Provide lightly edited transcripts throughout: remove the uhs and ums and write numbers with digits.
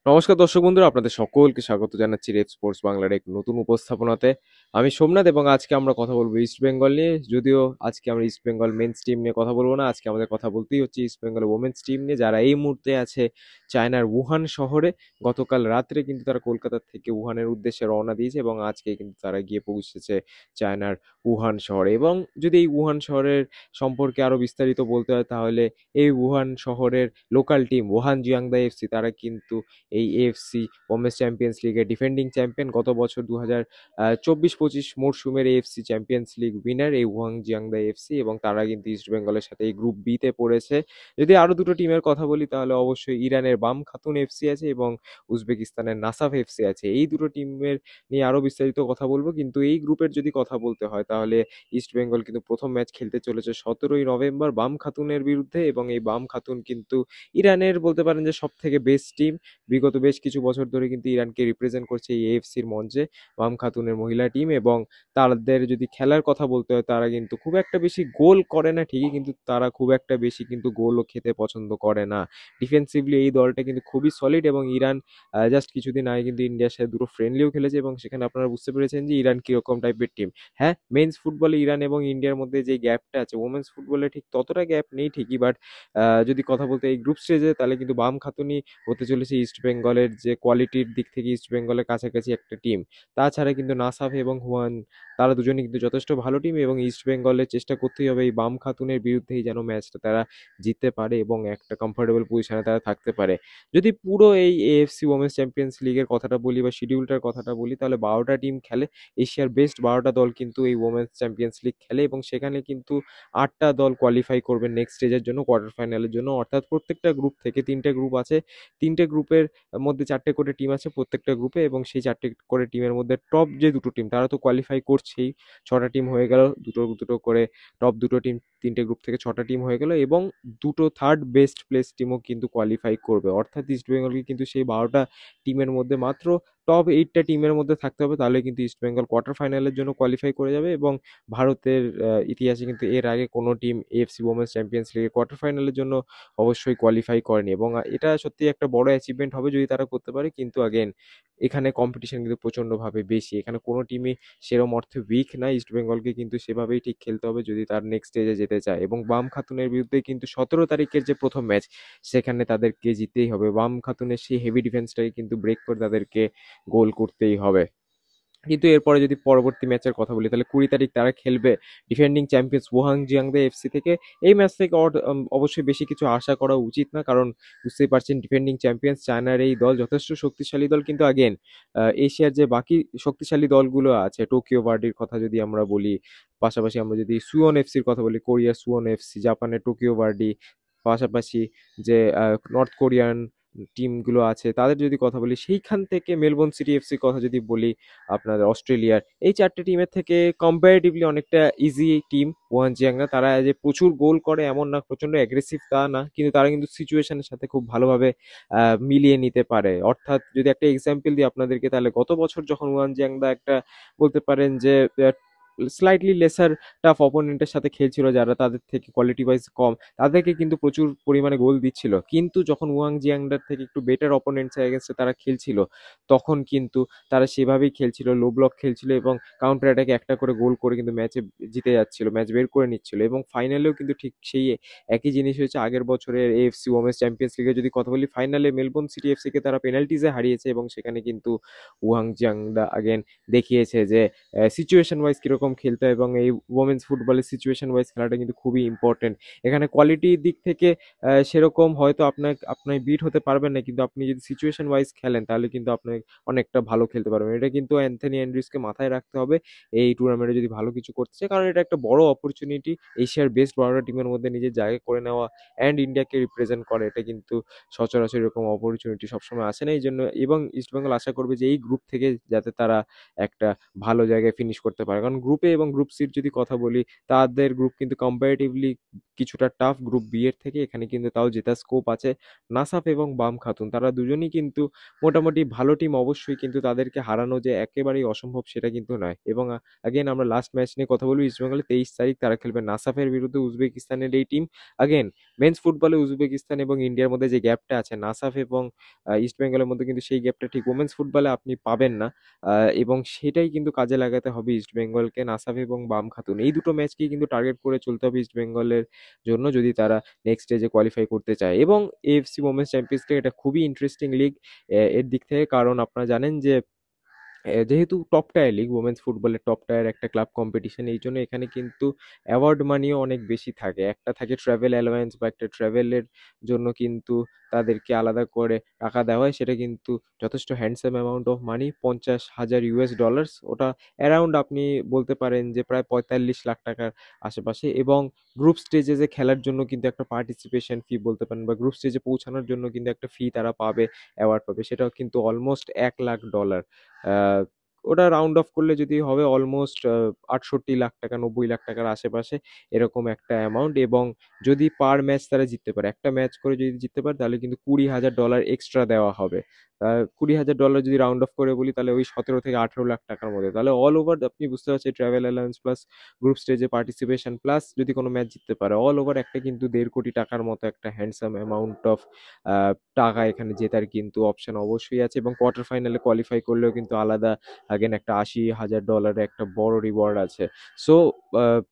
নমস্কার দর্শক বন্ধুরা, আপনাদের সকলকে স্বাগত জানাচ্ছি রেপ স্পোর্টস বাংলার এক নতুন উপস্থাপনাতে। আমি সোমনাথ এবং আজকে আমরা কথা বলবো ইস্ট বেঙ্গল নিয়ে। যদিও আজকে আমরা ইস্ট বেঙ্গল মেন্স টিম নিয়ে কথা বলবো না, আজকে আমাদের কথা বলতেই হচ্ছে ইস্ট বেঙ্গল ওমেন্স টিম নিয়ে, যারা এই মুহূর্তে আছে চায়নার উহান শহরে। গতকাল রাত্রে কিন্তু তারা কলকাতা থেকে উহানের উদ্দেশ্যে রওনা দিয়েছে এবং আজকে কিন্তু তারা গিয়ে পৌঁছেছে চায়নার উহান শহরে। এবং যদি এই উহান শহরের সম্পর্কে আরো বিস্তারিত বলতে হয়, তাহলে এই উহান শহরের লোকাল টিম ওহান জিয়াংদা এফসি, তারা কিন্তু এই এএফসি ওমেন্স চ্যাম্পিয়ন্স লিগের ডিফেন্ডিং চ্যাম্পিয়ন। গত বছর 2024-25 মরশুমের এএফসি চ্যাম্পিয়ন্স লিগ উইনার এই ওয়াং জিয়াংদা এফসি, এবং তারা কিন্তু ইস্ট বেঙ্গলের সাথে এই গ্রুপ বি তে পড়েছে। যদি আরো দুটো টিমের কথা বলি, তাহলে অবশ্যই ইরানের বাম খাতুন এফসি আছে এবং উজবেকিস্তানের নাসাফ এফসি আছে। এই দুটো টিমের নিয়ে আরো বিস্তারিত কথা বলবো, কিন্তু এই গ্রুপের যদি কথা বলতে হয়, তাহলে ইস্ট বেঙ্গল কিন্তু প্রথম ম্যাচ খেলতে চলেছে 17ই নভেম্বর বাম খাতুনের বিরুদ্ধে। এবং এই বাম খাতুন কিন্তু ইরানের বলতে পারেন যে সব থেকে বেস্ট টিম। বিগত বেশ কিছু বছর ধরে কিন্তু ইরানকে রিপ্রেজেন্ট করছে এই এএফসির মঞ্চে বাম খাতুনের মহিলা টিম। এবং তাদের যদি খেলার কথা বলতে হয়, তারা কিন্তু খুব একটা বেশি গোল করে না ঠিকই, কিন্তু তারা খুব একটা বেশি কিন্তু গোলও খেতে পছন্দ করে না। ডিফেন্সিভলি এই দলটা কিন্তু খুবই সলিড। এবং ইরান জাস্ট কিছুদিন আগে কিন্তু ইন্ডিয়ার সাথে দুটো ফ্রেন্ডলিও খেলেছে, এবং সেখানে আপনারা বুঝতে পেরেছেন যে ইরান কিরকম টাইপের টিম। হ্যাঁ, মেন্স ফুটবলে ইরান এবং ইন্ডিয়ার মধ্যে যে গ্যাপটা আছে, ওমেন্স ফুটবলে ঠিক ততটা গ্যাপ নেই ঠিকই, বাট যদি কথা বলতে এই গ্রুপ স্টেজে, তাহলে কিন্তু বাম খাতুনই হতে চলেছে ইস্ট বেঙ্গলের যে কোয়ালিটির দিক থেকে ইস্ট বেঙ্গলের কাছাকাছি একটা টিম। তাছাড়া কিন্তু নাসাফ এবং হুয়ান, তারা দুজনেই কিন্তু যথেষ্ট ভালো টিম, এবং ইস্ট বেঙ্গলের চেষ্টা করতেই হবে এই বাম খাতুনের বিরুদ্ধেই যেন ম্যাচটা তারা জিততে পারে এবং একটা কমফোর্টেবল পজিশনে তারা থাকতে পারে। যদি পুরো এই এএফসি ওমেন্স চ্যাম্পিয়ন্স লিগের কথাটা বলি বা শিডিউলটার কথাটা বলি, তাহলে 12টা টিম খেলে। এশিয়ার বেস্ট 12টা দল কিন্তু এই ওমেন্স চ্যাম্পিয়ন্স লিগ খেলে, এবং সেখানে কিন্তু 8টা দল কোয়ালিফাই করবে নেক্সট স্টেজের জন্য, কোয়ার্টার ফাইনালের জন্য। অর্থাৎ প্রত্যেকটা গ্রুপ থেকে 3টে গ্রুপ আছে, 3টে গ্রুপের মধ্যে 4টে করে টিম আছে প্রত্যেকটা গ্রুপে, এবং সেই 4টে করে টিমের মধ্যে টপ যে দুটো টিম তারা তো কোয়ালিফাই করছেই। 6টা টিম হয়ে গেল, দুটো দুটো করে টপ দুটো টিম, 3টে গ্রুপ থেকে 6টা টিম হয়ে গেল, এবং দুটো থার্ড বেস্ট প্লেস টিমও কিন্তু কোয়ালিফাই করবে। অর্থাৎ ইস্ট বেঙ্গলকে কিন্তু সেই 12টা টিমের মধ্যে মাত্র টপ 8টা টিমের মধ্যে থাকতে হবে, তাহলে কিন্তু ইস্ট বেঙ্গল কোয়ার্টার ফাইনালের জন্য কোয়ালিফাই করে যাবে। এবং ভারতের ইতিহাসে কিন্তু এর আগে কোনো টিম এএফসি ওমেন্স চ্যাম্পিয়ন্স লিগের কোয়ার্টার ফাইনালের জন্য অবশ্যই কোয়ালিফাই করেনি, এবং এটা সত্যি একটা বড় অ্যাচিভমেন্ট হবে যদি তারা করতে পারে। কিন্তু আগেন, এখানে কম্পিটিশন কিন্তু প্রচণ্ডভাবে বেশি, এখানে কোনো টিমই সেরম অর্থে উইক না। ইস্ট বেঙ্গলকে কিন্তু সেভাবেই ঠিক খেলতে হবে যদি তার নেক্সট স্টেজে যেতে চায়। এবং বাম খাতুনের বিরুদ্ধে কিন্তু 17 তারিখের যে প্রথম ম্যাচ, সেখানে তাদেরকে জিততেই হবে। বাম খাতুনের সেই হেভি ডিফেন্সটাকে কিন্তু ব্রেক করে তাদেরকে গোল করতেই হবে। কিন্তু এরপরে যদি পরবর্তী ম্যাচের কথা বলি, তাহলে 20 তারিখ তারা খেলবে ডিফেন্ডিং চ্যাম্পিয়ন্স ওহাং জিয়াংদে এফসি থেকে। এই ম্যাচ থেকে অবশ্যই বেশি কিছু আশা করা উচিত না, কারণ বুঝতেই পারছেন ডিফেন্ডিং চ্যাম্পিয়ন্স চায়নার এই দল যথেষ্ট শক্তিশালী দল। কিন্তু আগেন, এশিয়ার যে বাকি শক্তিশালী দলগুলো আছে, টোকিও ভার্ডির কথা যদি আমরা বলি, পাশাপাশি আমরা যদি সুওন এফসির কথা বলি, কোরিয়ার সুওন এফসি, জাপানের টোকিও ভার্ডি, পাশাপাশি যে নর্থ কোরিয়ান টিমগুলো আছে তাদের যদি কথা বলি, সেইখান থেকে মেলবোর্ন সিটি এফসির কথা যদি বলি, আপনাদের অস্ট্রেলিয়ার, এই 4টে টিমের থেকে কম্পারেটিভলি অনেকটা ইজি টিম ওয়ান জিয়াংরা। তারা যে প্রচুর গোল করে এমন না, প্রচন্ড অ্যাগ্রেসিভ তা না, কিন্তু তারা কিন্তু সিচুয়েশনের সাথে খুব ভালোভাবে মিলিয়ে নিতে পারে। অর্থাৎ যদি একটা এক্সাম্পল দিই আপনাদেরকে, তাহলে গত বছর যখন ওয়ান জিয়াংদা একটা বলতে পারেন যে স্লাইটলি লেসার টাফ অপোনেন্টের সাথে খেলছিল, যারা তাদের থেকে কোয়ালিটি ওয়াইজ কম, তাদেরকে কিন্তু প্রচুর পরিমাণে গোল দিচ্ছিল। কিন্তু যখন ওয়াং জিয়াংডার থেকে একটু বেটার অপোনেন্টস এগেনস্টে তারা খেলছিল, তখন কিন্তু তারা সেভাবেই খেলছিল, লো ব্লক খেলছিল, এবং কাউন্টার অ্যাটাকে একটা করে গোল করে কিন্তু ম্যাচে জিতে যাচ্ছিল, ম্যাচ বের করে নিচ্ছিল। এবং ফাইনালেও কিন্তু ঠিক সেই একই জিনিস হয়েছে আগের বছরের এএফসি ওমেন্স চ্যাম্পিয়ন্স লিগে যদি কথা বলি, ফাইনালে মেলবোর্ন সিটি এফসিকে তারা পেনাল্টিজে হারিয়েছে, এবং সেখানে কিন্তু ওয়াং জিয়াংডা আগেন দেখিয়েছে যে সিচুয়েশন ওয়াইজ কীরকম খেলতে হয়। এবং এই ওমেন্স ফুটবলের সিচুয়েশন ওয়াইজ খেলাটা কিন্তু খুবই ইম্পর্টেন্ট। এখানে কোয়ালিটির দিক থেকে সেরকম হয়তো আপনার বিট হতে পারবেন না, কিন্তু আপনি যদি সিচুয়েশন ওয়াইজ খেলেন, তাহলে কিন্তু আপনি অনেকটা ভালো খেলতে পারবেন। এটা কিন্তু অ্যান্থনি অ্যান্ড্রিউসকে মাথায় রাখতে হবে এই টুর্নামেন্টে যদি ভালো কিছু করতে চায়, কারণ এটা একটা বড় অপরচুনিটি। এশিয়ার বেস্ট 12টা টিমের মধ্যে নিজের জায়গা করে নেওয়া অ্যান্ড ইন্ডিয়াকে রিপ্রেজেন্ট করে, এটা কিন্তু সচরাচর এরকম অপরচুনিটি সবসময় আসে না। এই জন্য এবং ইস্টবেঙ্গল আশা করবে যে এই গ্রুপ থেকে যাতে তারা একটা ভালো জায়গায় ফিনিশ করতে পারে, কারণ গ্রুপে এবং গ্রুপ সির যদি কথা বলি, তাদের গ্রুপ কিন্তু কম্পারেটিভলি কিছুটা টাফ গ্রুপ বি এর থেকে, এখানে কিন্তু তাও জেতার স্কোপ আছে। নাসাফ এবং বাম খাতুন তারা দুজনই কিন্তু মোটামুটি ভালো টিম অবশ্যই, কিন্তু তাদেরকে হারানো যে একেবারেই অসম্ভব সেটা কিন্তু নয়। এবং আগেন আমরা লাস্ট ম্যাচ নিয়ে কথা বলবো। ইস্টবেঙ্গলে 23 তারিখ তারা খেলবে নাসাফের বিরুদ্ধে, উজবেকিস্তানের এই টিম। আগেন মেন্স ফুটবলে উজবেকিস্তান এবং ইন্ডিয়ার মধ্যে যে গ্যাপটা আছে নাসাফ এবং ইস্টবেঙ্গলের মধ্যে, কিন্তু সেই গ্যাপটা ঠিক ওমেন্স ফুটবলে আপনি পাবেন না। এবং সেটাই কিন্তু কাজে লাগাতে হবে ইস্টবেঙ্গলকে। নাসাফ এবং বাম খাতুন এই দুটো ম্যাচকেই কিন্তু টার্গেট করে চলতে হবে ইস্টবেঙ্গলের জন্য, যদি তারা নেক্সট স্টেজে কোয়ালিফাই করতে চায়। এবং এএফসি ওমেন্স চ্যাম্পিয়ন্স লিগ এটা খুবই ইন্টারেস্টিং লিগ এর দিক থেকে, কারণ আপনারা জানেন যে যেহেতু টপ টায়ার লিগ, ওমেন্স ফুটবলের টপ টায়ার একটা ক্লাব কম্পিটিশন, এই জন্য এখানে কিন্তু অ্যাওয়ার্ড মানিও অনেক বেশি থাকে। একটা থাকে ট্রাভেল অ্যালাওয়েন্স বা একটা ট্রাভেলের জন্য কিন্তু তাদেরকে আলাদা করে টাকা দেওয়া হয়, সেটা কিন্তু যথেষ্ট হ্যান্ডসাম অ্যামাউন্ট অফ মানি, $50,000। ওটা অ্যারাউন্ড আপনি বলতে পারেন যে প্রায় 45 লাখ টাকার আশেপাশে। এবং গ্রুপ স্টেজে যে খেলার জন্য কিন্তু একটা পার্টিসিপেশন ফি বলতে পারেন, বা গ্রুপ স্টেজে পৌঁছানোর জন্য কিন্তু একটা ফি তারা পাবে, অ্যাওয়ার্ড পাবে, সেটাও কিন্তু অলমোস্ট $1 লাখ। আহ, ওটা রাউন্ড অফ করলে যদি হবে অলমোস্ট 68 লাখ টাকা, 90 লাখ টাকার আশেপাশে এরকম একটা অ্যামাউন্ট। এবং যদি পার ম্যাচ তারা জিততে পারে, একটা ম্যাচ করে যদি জিততে পারে, তাহলে কিন্তু $20,000 এক্সট্রা দেওয়া হবে। $20,000 যদি রাউন্ড অফ করে বলি, তাহলে ওই 17 থেকে 18 লাখ টাকার মধ্যে, তাহলে অল ওভার আপনি বুঝতে পারছেন ট্রাভেল অ্যালাউন্স প্লাস গ্রুপ স্টেজে পার্টিসিপেশন প্লাস যদি কোনো ম্যাচ জিততে পারে, অল ওভার একটা কিন্তু 1.5 কোটি টাকার মতো একটা হ্যান্ডসাম অ্যামাউন্ট অফ টাকা এখানে জেতার কিন্তু অপশন অবশ্যই আছে। এবং কোয়ার্টার ফাইনালে কোয়ালিফাই করলেও কিন্তু আলাদা আগেন একটা $80,000 একটা বড় রিওয়ার্ড আছে। সো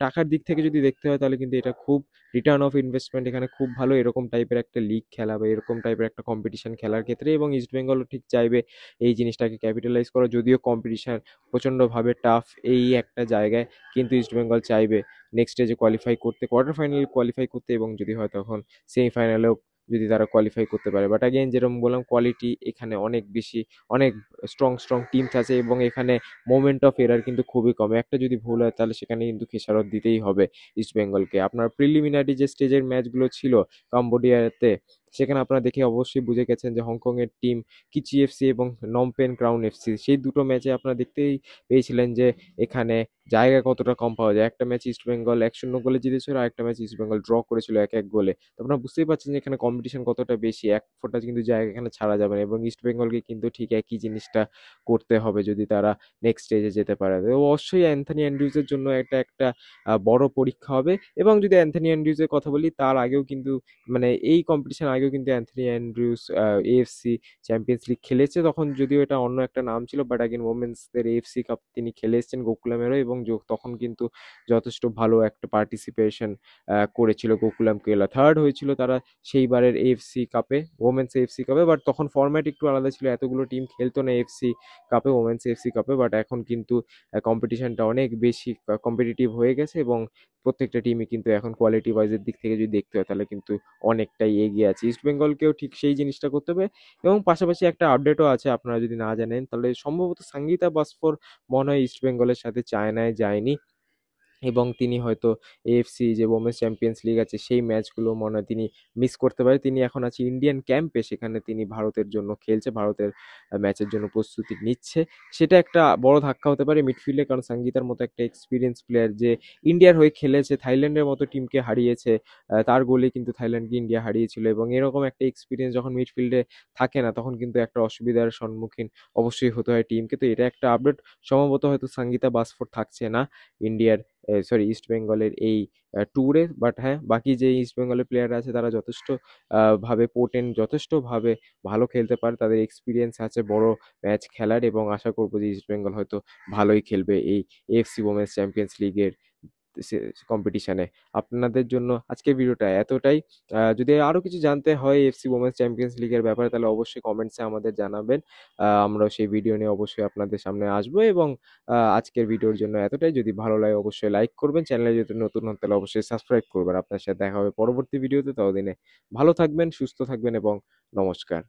টাকার দিক থেকে যদি দেখতে হয়, তাহলে কিন্তু এটা খুব রিটার্ন অফ ইনভেস্টমেন্ট এখানে খুব ভালো, এরকম টাইপের একটা লিগ খেলা বা এরকম টাইপের একটা কম্পিটিশন খেলার ক্ষেত্রে। এবং ইস্টবেঙ্গলও ঠিক চাইবে এই জিনিসটাকে ক্যাপিটালাইজ করা, যদিও কম্পিটিশন প্রচণ্ডভাবে টাফ এই একটা জায়গায়, কিন্তু ইস্টবেঙ্গল চাইবে নেক্সট স্টেজে কোয়ালিফাই করতে, কোয়ার্টার ফাইনালে কোয়ালিফাই করতে, এবং যদি হয় তখন সেমিফাইনালেও যদি তারা কোয়ালিফাই করতে পারে। বাট আগেন যেরকম বললাম, কোয়ালিটি এখানে অনেক বেশি, অনেক স্ট্রং স্ট্রং টিমস আছে, এবং এখানে মোমেন্ট অফ এরার কিন্তু খুবই কম। একটা যদি ভুল হয়, তাহলে সেখানে কিন্তু খেসারত দিতেই হবে ইস্টবেঙ্গলকে। আপনার প্রিলিমিনারি যে স্টেজের ম্যাচগুলো ছিল কম্বোডিয়াতে, সেখানে আপনারা দেখে অবশ্যই বুঝে গেছেন যে হংকং এর টিম কিচি এফসি এবং নমপেন ক্রাউন এফসি, সেই দুটো ম্যাচে আপনারা দেখতেই পেয়েছিলেন যে এখানে জায়গা কতটা কম পাওয়া যায়। একটা ম্যাচ ইস্টবেঙ্গল 1-0 গোলে জিতেছিল, আর একটা ম্যাচ ইস্টবেঙ্গল ড্র করেছিল 1-1 গোলে। তো আপনারা বুঝতেই পারছেন যে এখানে কম্পিটিশন কতটা বেশি, এক ফোঁটা কিন্তু জায়গা এখানে ছাড়া যাবে না। এবং ইস্টবেঙ্গলকে কিন্তু ঠিক একই জিনিসটা করতে হবে যদি তারা নেক্সট স্টেজে যেতে পারে। তো অবশ্যই অ্যান্থনি অ্যান্ড্রিউজের জন্য এটা একটা বড় পরীক্ষা হবে। এবং যদি অ্যান্থনি অ্যান্ড্রিউজের কথা বলি, তার আগেও কিন্তু মানে এই কম্পিটিশন আগেও কিন্তু Anthony Andrews AFC champions league খেলেছে, তখন যদিও এটা অন্য একটা নাম ছিল, বাট আগেন ওমেন্সদের এএফসি কাপ তিনি খেলে এসেছেন গোকুলামেরও, এবং তখন কিন্তু যথেষ্ট ভালো একটা পার্টিসিপেশন করেছিল গোকুলাম কেলা, থার্ড হয়েছিল তারা সেইবারের এএফসি কাপে, ওমেন্স এএফসি কাপে। বাট তখন ফরম্যাট একটু আলাদা ছিল, এতগুলো টিম খেলতো না এএফসি কাপে, ওমেন্স এএফসি কাপে। বাট এখন কিন্তু কম্পিটিশনটা অনেক বেশি কম্পিটিটিভ হয়ে গেছে, এবং প্রত্যেকটা টিমই কিন্তু এখন কোয়ালিটি ওয়াইজের দিক থেকে যদি দেখতে হয়, তাহলে কিন্তু অনেকটাই এগিয়ে আছে। ইস্ট বেঙ্গলকেও ঠিক সেই জিনিসটা করতে হবে। এবং পাশাপাশি একটা আপডেটও আছে, আপনারা যদি না জানেন, তাহলে সম্ভবত সঙ্গীতা বাসফোর মনে হয় ইস্ট বেঙ্গলের সাথে চায়নায় যায়নি, এবং তিনি হয়তো এএফসি যে ওমেন্স চ্যাম্পিয়ন্স লিগ আছে সেই ম্যাচগুলো মনে হয় তিনি মিস করতে পারে। তিনি এখন আছে ইন্ডিয়ান ক্যাম্পে, সেখানে তিনি ভারতের জন্য খেলছে, ভারতের ম্যাচের জন্য প্রস্তুতি নিচ্ছে। সেটা একটা বড় ধাক্কা হতে পারে মিডফিল্ডে, কারণ সঙ্গীতার মতো একটা এক্সপিরিয়েন্স প্লেয়ার যে ইন্ডিয়ার হয়ে খেলেছে, থাইল্যান্ডের মতো টিমকে হারিয়েছে, তার গোলে কিন্তু থাইল্যান্ডকে ইন্ডিয়া হারিয়েছিল। এবং এরকম একটা এক্সপিরিয়েন্স যখন মিডফিল্ডে থাকে না, তখন কিন্তু একটা অসুবিধার সম্মুখীন অবশ্যই হতে হয় টিমকে। তো এটা একটা আপডেট, সম্ভবত হয়তো সঙ্গীতা বাসফোর থাকছে না ইন্ডিয়ার, সরি ইস্ট বেঙ্গলের এই ট্যুরে। বাট হ্যাঁ, বাকি যে ইস্ট বেঙ্গলের প্লেয়ার আছে তারা যথেষ্ট ভাবে পোটেন্ট, যথেষ্টভাবে ভালো খেলতে পারে, তাদের এক্সপিরিয়েন্স আছে বড় ম্যাচ খেলার। এবং আশা করবো যে ইস্ট বেঙ্গল হয়তো ভালোই খেলবে এই এএফসি ওমেন্স চ্যাম্পিয়ন্স লিগের কম্পিটিশনে। আপনাদের জন্য আজকের ভিডিওটা এতটাই। যদি আরো কিছু জানতে হয় এফসি ওমেন্স চ্যাম্পিয়ন্স লিগের ব্যাপারে, তাহলে অবশ্যই কমেন্টসে আমাদের জানাবেন। আমরাও সেই ভিডিও নিয়ে অবশ্যই আপনাদের সামনে আসবো। এবং আজকের ভিডিওর জন্য এতটাই। যদি ভালো লাগে অবশ্যই লাইক করবেন, চ্যানেলে যদি নতুন হন তাহলে অবশ্যই সাবস্ক্রাইব করবেন। আপনার সাথে দেখা হবে পরবর্তী ভিডিওতে, ততদিনে ভালো থাকবেন, সুস্থ থাকবেন, এবং নমস্কার।